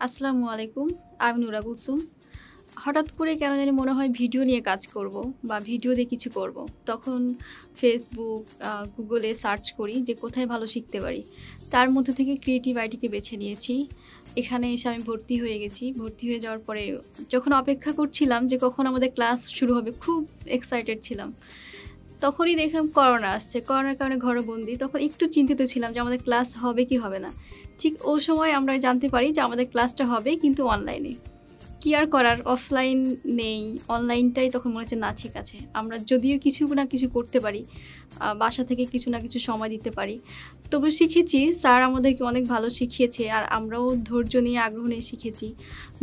আসসালামু আলাইকুম। আমি নুরা কুলসুম। হঠাৎ করে কেন জানি মনে হয় ভিডিও নিয়ে কাজ করব বা ভিডিও দিয়ে কিছু করব। তখন ফেসবুক, গুগলে সার্চ করি যে কোথায় ভালো শিখতে পারি। তার মধ্যে থেকে ক্রিয়েটিভ আইটিকে বেছে নিয়েছি। এখানে এসে আমি ভর্তি হয়ে গেছি। ভর্তি হয়ে যাওয়ার পরে যখন অপেক্ষা করছিলাম যে কখন আমাদের ক্লাস শুরু হবে, খুব এক্সাইটেড ছিলাম। তখনই দেখলাম করোনা আসছে। করোনার কারণে ঘরে বন্দি। তখন একটু চিন্তিত ছিলাম যে আমাদের ক্লাস হবে কি হবে না। ঠিক ওই সময় আমরা জানতে পারি যে আমাদের ক্লাসটা হবে কিন্তু অনলাইনে। কি আর করার, অফলাইন নেই, অনলাইনটাই তখন মনে হচ্ছে না ঠিক আছে। আমরা যদিও কিছু না কিছু করতে পারি, বাসা থেকে কিছু না কিছু সময় দিতে পারি। তবু শিখেছি, স্যার আমাদেরকে অনেক ভালো শিখিয়েছে আর আমরাও ধৈর্য নিয়ে আগ্রহ নিয়ে শিখেছি।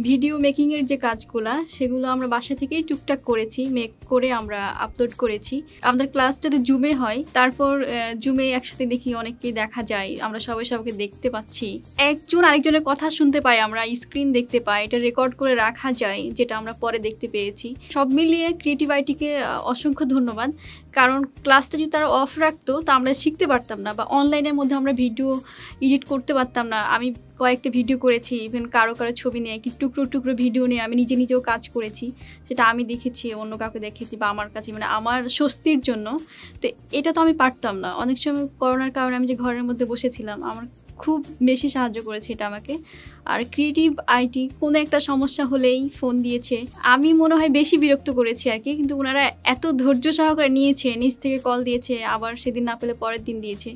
ভিডিও মেকিংয়ের যে কাজগুলো সেগুলো আমরা বাসা থেকেই টুকটাক করেছি, মেক করে আমরা আপলোড করেছি। আমাদের ক্লাসটাতে জুমে হয়, তারপর জুমে একসাথে দেখি অনেককেই দেখা যায়, আমরা সবাই সবাইকে দেখতে পাচ্ছি, একজন আরেকজনের কথা শুনতে পাই, আমরা স্ক্রিন দেখতে পাই, এটা রেকর্ড করে রাখা যায় যেটা আমরা পরে দেখতে পেয়েছি। সব মিলিয়ে ক্রিয়েটিভ আইটিকে অসংখ্য ধন্যবাদ, কারণ ক্লাসটা যদি তারা অফ রাখতো তা আমরা শিখতে পারতাম না বা অনলাইনের মধ্যে আমরা ভিডিও এডিট করতে পারতাম না। আমি কয়েকটা ভিডিও করেছি, ইভেন কারো ছবি নিয়ে কি টুকরো টুকরো ভিডিও নিয়ে আমি নিজেও কাজ করেছি, সেটা আমি দেখেছি, অন্য কাউকে দেখেছি বা আমার কাছে মানে আমার স্বস্তির জন্য। তো এটা তো আমি পারতাম না। অনেক সময় করোনার কারণে আমি যে ঘরের মধ্যে বসেছিলাম, আমার খুব বেশি সাহায্য করেছে এটা আমাকে। আর ক্রিয়েটিভ আইটি কোনো একটা সমস্যা হলেই ফোন দিয়েছে, আমি মনে হয় বেশি বিরক্ত করেছি আর কি, কিন্তু ওনারা এত ধৈর্য সহকারে নিয়েছে, নিজ থেকে কল দিয়েছে, আবার সেদিন না পেলে পরের দিন দিয়েছে।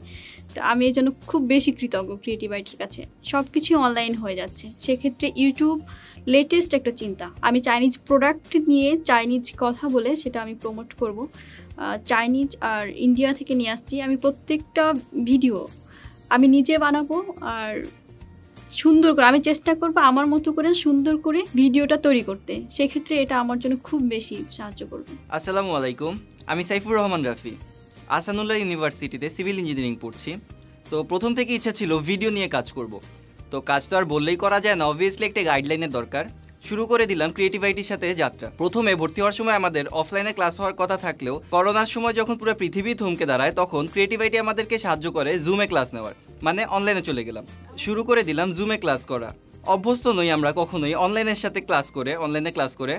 তো আমি এই জন্য খুব বেশি কৃতজ্ঞ ক্রিয়েটিভ আইটির কাছে। সব কিছুই অনলাইন হয়ে যাচ্ছে, সেক্ষেত্রে ইউটিউব লেটেস্ট একটা চিন্তা। আমি চাইনিজ প্রোডাক্ট নিয়ে চাইনিজ কথা বলে সেটা আমি প্রমোট করব। চাইনিজ আর ইন্ডিয়া থেকে নিয়ে আসছি আমি প্রত্যেকটা ভিডিও আমি নিজে বানাবো আর সুন্দর করে আমি চেষ্টা করবো আমার মতো করে সুন্দর করে ভিডিওটা তৈরি করতে। সেক্ষেত্রে এটা আমার জন্য খুব বেশি সাহায্য করবে। আসসালামু আলাইকুম, আমি সাইফুর রহমান রাফি, আহসানুল্লাহ ইউনিভার্সিটিতে সিভিল ইঞ্জিনিয়ারিং পড়ছি। তো প্রথম থেকে ইচ্ছা ছিল ভিডিও নিয়ে কাজ করব। তো কাজ তো আর বললেই করা যায় না, অবভিয়াসলি একটা গাইডলাইনের দরকার। শুরু করে দিলাম ক্রিয়েটিভ আইটির সাথে যাত্রা। প্রথমে ভর্তি হওয়ার সময় আমাদের অফলাইনে ক্লাস হওয়ার কথা থাকলেও করোনার সময় যখন পুরো পৃথিবী থমকে দাঁড়ায়, তখন ক্রিয়েটিভ আইটি আমাদেরকে সাহায্য করে জুমে ক্লাস নেওয়ার, মানে অনলাইনে চলে গেলাম, শুরু করে দিলাম জুমে ক্লাস করা। অভ্যস্ত নই আমরা কখনোই অনলাইনের সাথে অনলাইনে ক্লাস করে।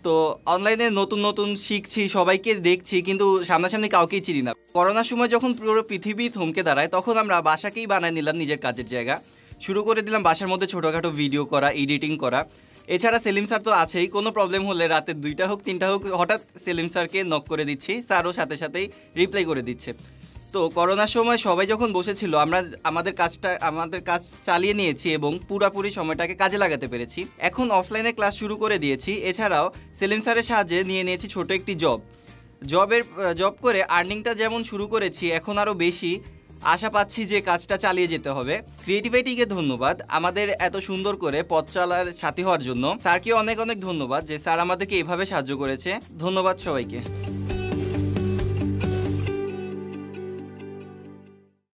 তো অনলাইনে নতুন নতুন শিখছি, সবাইকে দেখছি, কিন্তু সামনাসামনি কাউকেই চিনি না। করোনার সময় যখন পুরো পৃথিবী থমকে দাঁড়ায়, তখন আমরা বাসাকেই বানায় নিলাম নিজের কাজের জায়গা। শুরু করে দিলাম বাসার মধ্যে ছোটোখাটো ভিডিও করা, এডিটিং করা। এছাড়া সেলিম স্যার তো আছেই, কোনো প্রবলেম হলে রাতে 2টা হোক 3টা হোক হঠাৎ সেলিম স্যারকে নক করে দিচ্ছি, স্যারও সাথে সাথেই রিপ্লাই করে দিচ্ছে। তো করোনার সময় সবাই যখন বসেছিল, আমরা আমাদের কাজ চালিয়ে নিয়েছি এবং পুরোপুরি সময়টাকে কাজে লাগাতে পেরেছি। এখন অফলাইনে ক্লাস শুরু করে দিয়েছি। এছাড়াও সেলিম স্যারের সাহায্যে নিয়ে নিয়েছি ছোট একটি জব করে আর্নিংটা যেমন শুরু করেছি, এখন আরও বেশি আশা পাচ্ছি যে কাজটা চালিয়ে যেতে হবে। ক্রিয়েটিভ আইটিকে ধন্যবাদ আমাদের এত সুন্দর করে পথ চলার সাথী হওয়ার জন্য। স্যারকে অনেক অনেক ধন্যবাদ যে স্যার আমাদেরকে এভাবে সাহায্য করেছে। ধন্যবাদ সবাইকে।